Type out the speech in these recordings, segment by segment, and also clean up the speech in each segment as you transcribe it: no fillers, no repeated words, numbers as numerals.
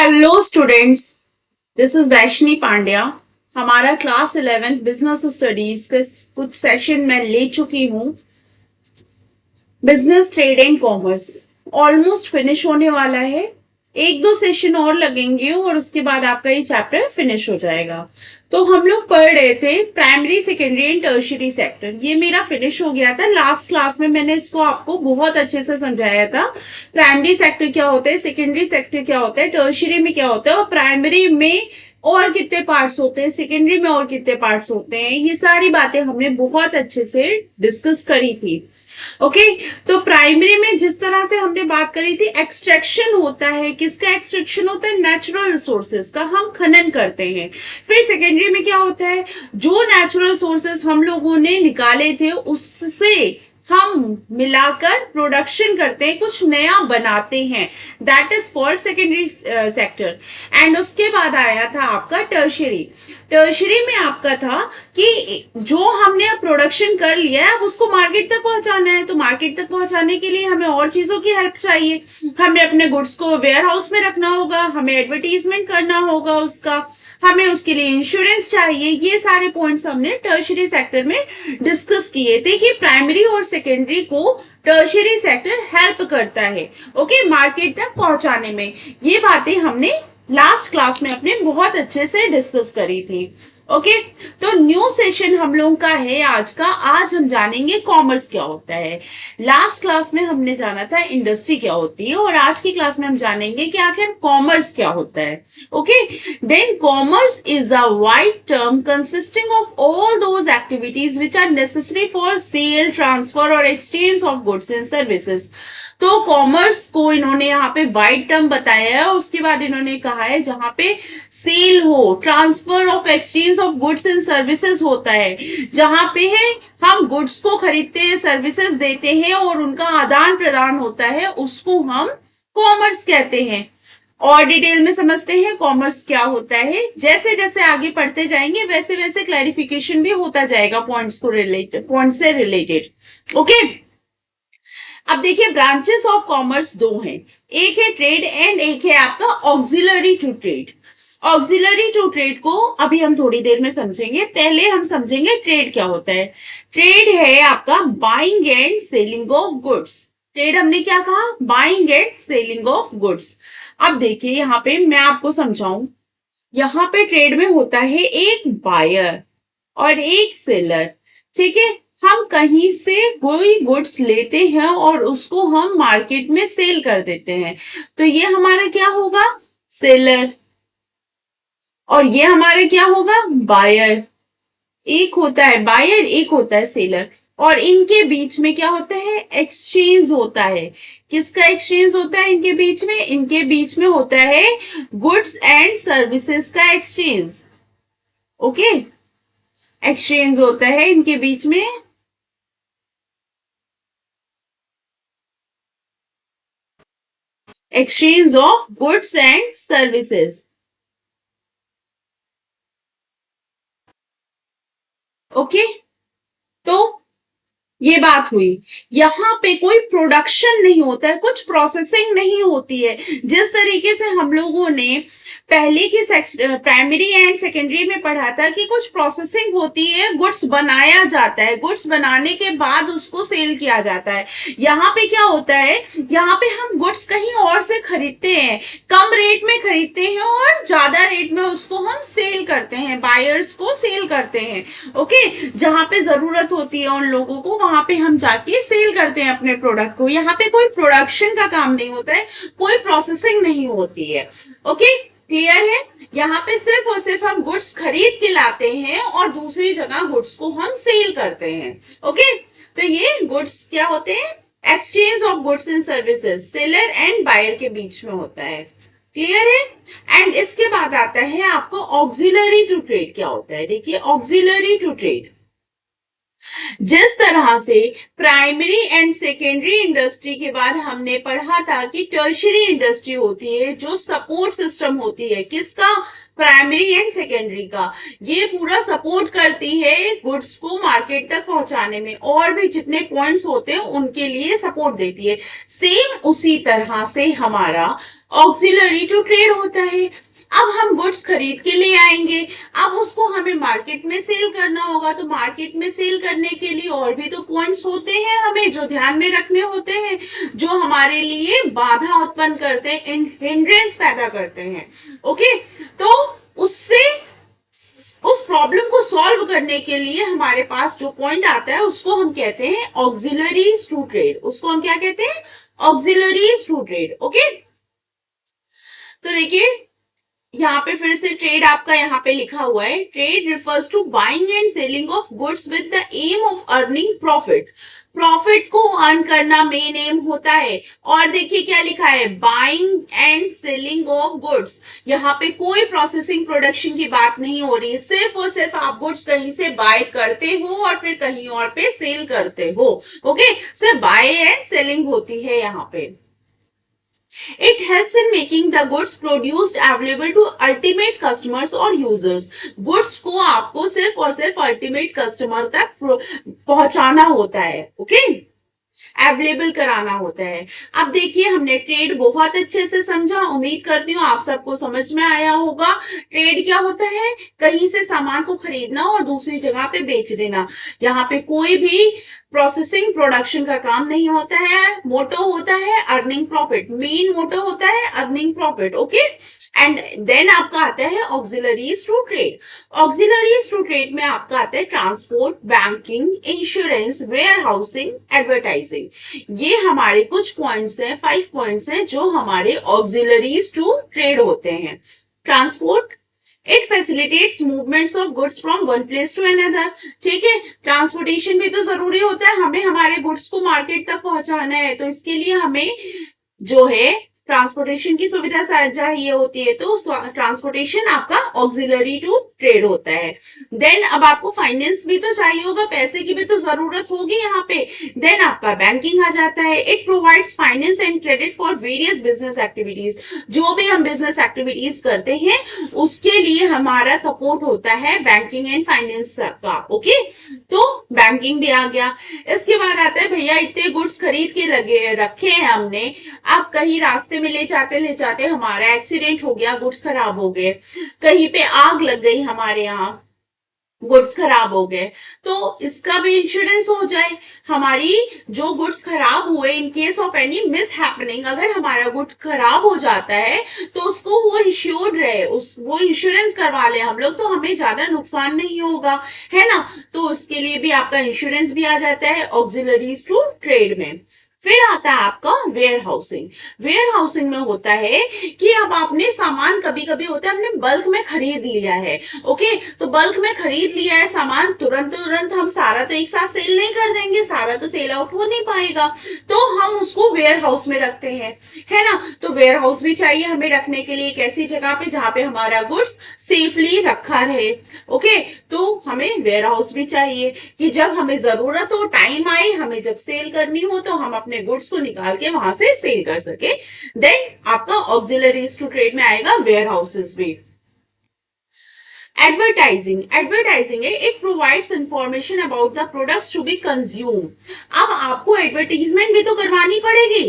Hello students, this is Vaishni Pandya. हमारा class 11th business studies के कुछ सेशन में ले चुकी हूँ। Business, trade and commerce almost finish होने वाला है। एक दो सेशन और लगेंगे और उसके बाद आपका ये चैप्टर फिनिश हो जाएगा। तो हम लोग पढ़ रहे थे primary, secondary and tertiary sector. ये मेरा फिनिश हो गया था। लास्ट क्लास में मैंने इसको आपको बहुत अच्छे से समझाया था। प्राइमरी सेक्टर क्या होता है, सेकेंडरी सेक्टर क्या होता है, टर्शियरी में क्या होता है और प्राइमरी में और कितने पार्ट्स होते हैं, सेकेंडरी में और कितने पार्ट्स होते हैं। ये सारी बातें हमने बहुत अच्छे से डिस्कस करी थी। ओके तो प्राइमरी में जिस तरह से हमने बात करी थी, एक्सट्रैक्शन होता है। किसका एक्सट्रैक्शन होता है? नेचुरल रिसोर्सेज का हम खनन करते हैं। फिर सेकेंडरी में क्या होता है? जो नेचुरल रिसोर्सेज हम लोगों ने निकाले थे उससे हम मिलाकर प्रोडक्शन करते हैं, कुछ नया बनाते हैं। That is called secondary sector. And उसके बाद आया था आपका टर्शियरी। टर्शियरी में आपका था कि जो हमने अब प्रोडक्शन कर लिया है, अब उसको मार्केट तक पहुंचाना है। तो मार्केट तक पहुंचाने के लिए हमें और चीजों की हेल्प चाहिए। हमें अपने गुड्स को वेयर हाउस में रखना होगा, हमें एडवर्टीजमेंट करना होगा उसका, हमें उसके लिए इंश्योरेंस चाहिए। ये सारे पॉइंट्स हमने टर्शियरी सेक्टर में डिस्कस किए थे कि प्राइमरी और सेकेंडरी को टर्शियरी सेक्टर हेल्प करता है ओके मार्केट तक पहुंचाने में। ये बातें हमने लास्ट क्लास में अपने बहुत अच्छे से डिस्कस करी थी। ओके तो न्यू सेशन हम लोगों का है आज का। आज हम जानेंगे कॉमर्स क्या होता है। लास्ट क्लास में हमने जाना था इंडस्ट्री क्या होती है और आज की क्लास में हम जानेंगे कि आखिर कॉमर्स क्या होता है। Okay then commerce is a wide term consisting of all those activities which are necessary for sale, transfer और exchange of goods and services. तो कॉमर्स को इन्होंने यहाँ पे वाइड टर्म बताया है। उसके बाद इन्होंने कहा है जहां पे सेल हो, transfer of exchange of goods and services होता है, जहां पे है हम गुड्स को खरीदते हैं, सर्विसेज देते हैं और उनका आदान प्रदान होता है, उसको हम कॉमर्स कहते हैं। और डिटेल में समझते हैं कॉमर्स क्या होता है। जैसे जैसे आगे पढ़ते जाएंगे वैसे वैसे क्लैरिफिकेशन भी होता जाएगा पॉइंट्स को रिलेटेड, पॉइंट से रिलेटेड। ओके अब देखिए ब्रांचेस ऑफ कॉमर्स दो हैं, एक है ट्रेड एंड एक है आपका auxiliary to trade. Auxiliary to trade को अभी हम थोड़ी देर में समझेंगे। पहले हम समझेंगे ट्रेड क्या होता है। ट्रेड है आपका buying and selling of goods. Trade हमने क्या कहा? Buying and selling of goods. अब देखिए यहाँ पे मैं आपको समझाऊं। यहाँ पे ट्रेड में होता है एक बायर और एक सेलर। ठीक है, हम कहीं से कोई गुड्स लेते हैं और उसको हम मार्केट में सेल कर देते हैं, तो ये हमारा क्या होगा? सेलर। और ये हमारा क्या होगा? बायर। एक होता है बायर, एक होता है सेलर। और इनके बीच में क्या होता है? एक्सचेंज होता है। किसका एक्सचेंज होता है इनके बीच में? इनके बीच में होता है गुड्स एंड सर्विसेज का एक्सचेंज। ओके एक्सचेंज होता है इनके बीच में। exchange of goods and services। Okay तो ये बात हुई। यहाँ पे कोई प्रोडक्शन नहीं होता है, कुछ प्रोसेसिंग नहीं होती है। जिस तरीके से हम लोगों ने पहले की प्राइमरी एंड सेकेंडरी में पढ़ा था कि कुछ प्रोसेसिंग होती है, गुड्स बनाया जाता है, गुड्स बनाने के बाद उसको सेल किया जाता है। यहाँ पे क्या होता है? यहाँ पे हम गुड्स कहीं और से खरीदते हैं, कम रेट में खरीदते हैं और ज्यादा रेट में उसको हम सेल करते हैं, बायर्स को सेल करते हैं। ओके जहां पे जरूरत होती है उन लोगों को, वहां पे हम जाके सेल करते हैं अपने प्रोडक्ट को। यहाँ पे कोई प्रोडक्शन का काम नहीं होता है, कोई प्रोसेसिंग नहीं होती है। ओके क्लियर है? यहाँ पे सिर्फ और सिर्फ हम गुड्स खरीद के लाते हैं और दूसरी जगह गुड्स को हम सेल करते हैं। ओके तो ये गुड्स क्या होते हैं? Exchange of goods and services seller and buyer के बीच में होता है। क्लियर है? एंड इसके बाद आता है आपको ऑक्सिलरी टू ट्रेड क्या होता है। देखिए ऑक्सिलरी टू ट्रेड, जिस तरह से प्राइमरी एंड सेकेंडरी इंडस्ट्री के बाद हमने पढ़ा था कि टर्शियरी इंडस्ट्री होती है जो सपोर्ट सिस्टम होती है। किसका? प्राइमरी एंड सेकेंडरी का। ये पूरा सपोर्ट करती है गुड्स को मार्केट तक पहुंचाने में, और भी जितने पॉइंट्स होते हैं उनके लिए सपोर्ट देती है। सेम उसी तरह से हमारा ऑक्सिलरी टू ट्रेड होता है। अब हम गुड्स खरीद के ले आएंगे, अब उसको हमें मार्केट में सेल करना होगा, तो मार्केट में सेल करने के लिए और भी तो पॉइंट्स होते हैं हमें जो ध्यान में रखने होते हैं, जो हमारे लिए बाधा उत्पन्न करते हैं, हिंड्रेंस पैदा करते हैं। ओके, तो उससे उस प्रॉब्लम को सॉल्व करने के लिए हमारे पास जो पॉइंट आता है उसको हम कहते हैं ऑक्सिलरीज टू ट्रेड। उसको हम क्या कहते हैं? Auxiliaries to trade. ओके, तो देखिए यहाँ पे फिर से ट्रेड आपका यहाँ पे लिखा हुआ है, trade refers to buying and selling of goods with the aim of earning profit. Profit को अर्न करना मेन एम होता है। और देखिए क्या लिखा है, buying and selling of goods. यहाँ पे कोई प्रोसेसिंग प्रोडक्शन की बात नहीं हो रही है, सिर्फ और सिर्फ आप गुड्स कहीं से बाय करते हो और फिर कहीं और पे सेल करते हो। ओके, सिर्फ बाय एंड सेलिंग होती है यहाँ पे। It helps in making the goods produced available to ultimate customers और users. Goods को आपको सिर्फ और सिर्फ ultimate customer तक पहुंचाना होता है। ओके, अवेलेबल कराना होता है। अब देखिए हमने ट्रेड बहुत अच्छे से समझा, उम्मीद करती हूँ आप सबको समझ में आया होगा। ट्रेड क्या होता है? कहीं से सामान को खरीदना और दूसरी जगह पे बेच देना। यहाँ पे कोई भी प्रोसेसिंग प्रोडक्शन का काम नहीं होता है। मोटो होता है अर्निंग प्रॉफिट, मेन मोटो होता है earning profit. Okay, and then आपका आता है auxiliaries to trade. Auxiliaries to trade में आपका आता है transport, banking, insurance, warehousing, advertising. ये हमारे कुछ पॉइंट्स हैं, 5 पॉइंट्स हैं जो हमारे ऑक्सिलरीज टू ट्रेड होते हैं। Transport, it facilitates movements of goods from one place to another. ठीक है, ट्रांसपोर्टेशन भी तो जरूरी होता है, हमें हमारे गुड्स को मार्केट तक पहुंचाना है, तो इसके लिए हमें जो है ट्रांसपोर्टेशन की सुविधा चाहिए होती है, तो ट्रांसपोर्टेशन आपका ऑक्सिलरी टू ट्रेड होता है। देन अब आपको फाइनेंस भी तो चाहिए होगा, पैसे की भी तो जरूरत होगी यहाँ पे। देन आपका बैंकिंग आ जाता है। It provides finance and credit for various business activities. जो भी हम बिजनेस एक्टिविटीज करते हैं उसके लिए हमारा सपोर्ट होता है बैंकिंग एंड फाइनेंस का। ओके, तो बैंकिंग भी आ गया। इसके बाद आता है भैया इतने गुड्स खरीद के लगे रखे हैं हमने, अब कहीं रास्ते में ले जाते हमारा एक्सीडेंट हो गया, गुड्स खराब हो गए, कहीं पे आग लग गई हमारे यहाँ, गुड्स खराब हो गए, तो इसका भी इंश्योरेंस हो जाए। हमारी जो गुड्स खराब हुए in case of any miss happening, अगर हमारा गुड खराब हो जाता है तो उसको वो इंश्योर्ड रहे, वो इंश्योरेंस करवा ले हम लोग, तो हमें ज्यादा नुकसान नहीं होगा, है ना। तो उसके लिए भी आपका इंश्योरेंस भी आ जाता है ऑक्सिलरीज टू ट्रेड में। फिर आता है आपका वेयर हाउसिंग। वेयर हाउसिंग में होता है कि अब आपने सामान, कभी कभी होता है हमने बल्क में खरीद लिया है। ओके, तो बल्क में खरीद लिया है सामान, तुरंत हम सारा तो एक साथ सेल नहीं कर देंगे, सारा तो सेल आउट हो नहीं पाएगा, तो हम उसको वेयर हाउस में रखते हैं, है ना। तो वेयर हाउस भी चाहिए हमें रखने के लिए एक ऐसी जगह पे जहां पे हमारा गुड्स सेफली रखा रहे। ओके, तो हमें वेयर हाउस भी चाहिए कि जब हमें जरूरत हो, टाइम आए, हमें जब सेल करनी हो, तो हम अपने गुड्स को निकाल के वहां से सेल कर सके। देन आपका ऑक्सिलरीज टू ट्रेड में आएगा वेयर हाउसेस भी। एडवर्टाइजिंग है, it provides information about the products to be consume. अब आपको एडवर्टीजमेंट भी तो करवानी पड़ेगी,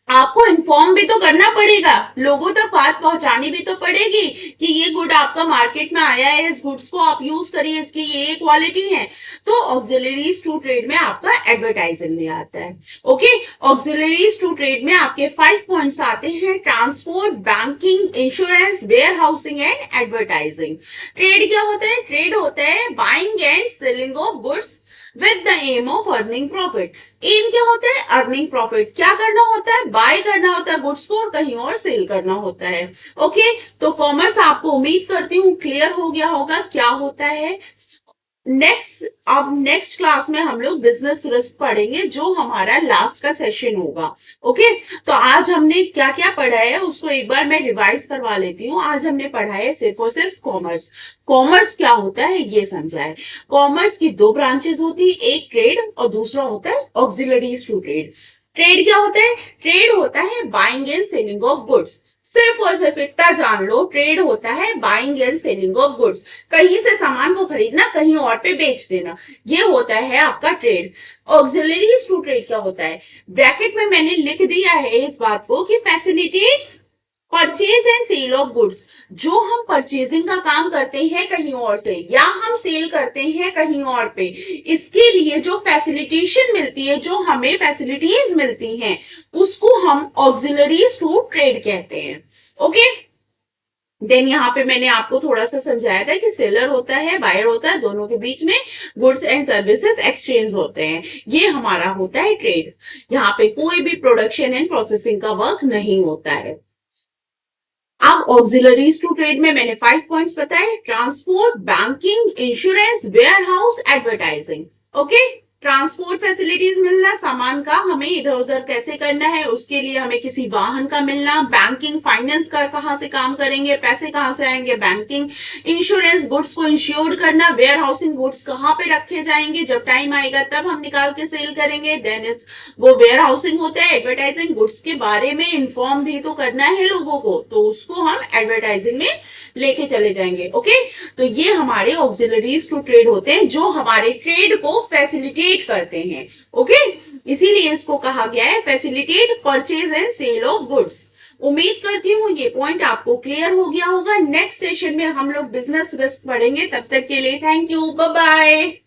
आपको इन्फॉर्म भी तो करना पड़ेगा, लोगों तक बात पहुंचानी भी तो पड़ेगी कि ये गुड आपका मार्केट में आया है, इस गुड्स को आप यूज करिए, इसकी ये क्वालिटी है। तो ऑक्सिलरीज टू ट्रेड में आपका एडवर्टाइजिंग में आता है। ओके, ऑक्सिलरीज टू ट्रेड में आपके 5 पॉइंट्स आते हैं, transport, banking, insurance, warehousing and advertising. Trade क्या होता है? ट्रेड होता है buying and selling of goods with the aim of earning profit. Aim क्या होता है? Earning profit. क्या करना होता है? बाय करना होता है गुड्स को और कहीं और सेल करना होता है। ओके, तो कॉमर्स आपको उम्मीद करती हूँ क्लियर हो गया होगा क्या होता है। नेक्स्ट क्लास में हम लोग बिजनेस रिस्क पढ़ेंगे, जो हमारा लास्ट का सेशन होगा। ओके, तो आज हमने क्या क्या पढ़ा है उसको एक बार मैं रिवाइज करवा लेती हूँ। आज हमने पढ़ा है सिर्फ और सिर्फ कॉमर्स। कॉमर्स क्या होता है ये समझा है। कॉमर्स की 2 ब्रांचेस होती है, एक ट्रेड और दूसरा होता है ऑक्सिलरीज टू ट्रेड। ट्रेड क्या होता है? ट्रेड होता है buying and selling of goods. सिर्फ और सिर्फ इतना जान लो, ट्रेड होता है buying and selling of goods. कहीं से सामान को खरीदना, कहीं और पे बेच देना, ये होता है आपका ट्रेड। ऑक्सिलरीज टू ट्रेड क्या होता है, ब्रैकेट में मैंने लिख दिया है इस बात को कि facilitates purchase and sale of goods. जो हम परचेजिंग का काम करते हैं कहीं और से, या हम सेल करते हैं कहीं और पे, इसके लिए जो फैसिलिटेशन मिलती है, जो हमें फैसिलिटीज मिलती हैं, उसको हम ऑक्सिलरीज टू ट्रेड कहते हैं। ओके, देन यहाँ पे मैंने आपको थोड़ा सा समझाया था कि सेलर होता है, बायर होता है, दोनों के बीच में गुड्स एंड सर्विसेज एक्सचेंज होते हैं, ये हमारा होता है ट्रेड। यहाँ पे कोई भी प्रोडक्शन एंड प्रोसेसिंग का वर्क नहीं होता है। अब ऑक्सिलरीज टू ट्रेड में मैंने 5 पॉइंट्स बताए, transport, banking, insurance, warehouse, advertising. Okay, transport facilities मिलना, सामान का हमें इधर उधर कैसे करना है उसके लिए हमें किसी वाहन का मिलना, बैंकिंग फाइनेंस का कहां से काम करेंगे, पैसे कहां से आएंगे, बैंकिंग, इंश्योरेंस गुड्स को इंश्योर्ड करना, वेयर हाउसिंग गुड्स कहां पे रखे जाएंगे, जब टाइम आएगा तब हम निकाल के सेल करेंगे, देन इट्स वो वेयर हाउसिंग होता है। एडवर्टाइजिंग, गुड्स के बारे में इन्फॉर्म भी तो करना है लोगों को, तो उसको हम एडवर्टाइजिंग में लेके चले जाएंगे। ओके, तो ये हमारे ऑक्सिलरीज टू ट्रेड होते हैं जो हमारे ट्रेड को फैसिलिटेट करते हैं। ओके, इसीलिए इसको कहा गया है facilitate purchase and sale of goods. उम्मीद करती हूँ ये पॉइंट आपको क्लियर हो गया होगा। नेक्स्ट सेशन में हम लोग बिजनेस रिस्क पढ़ेंगे, तब तक के लिए थैंक यू, बाय बाय।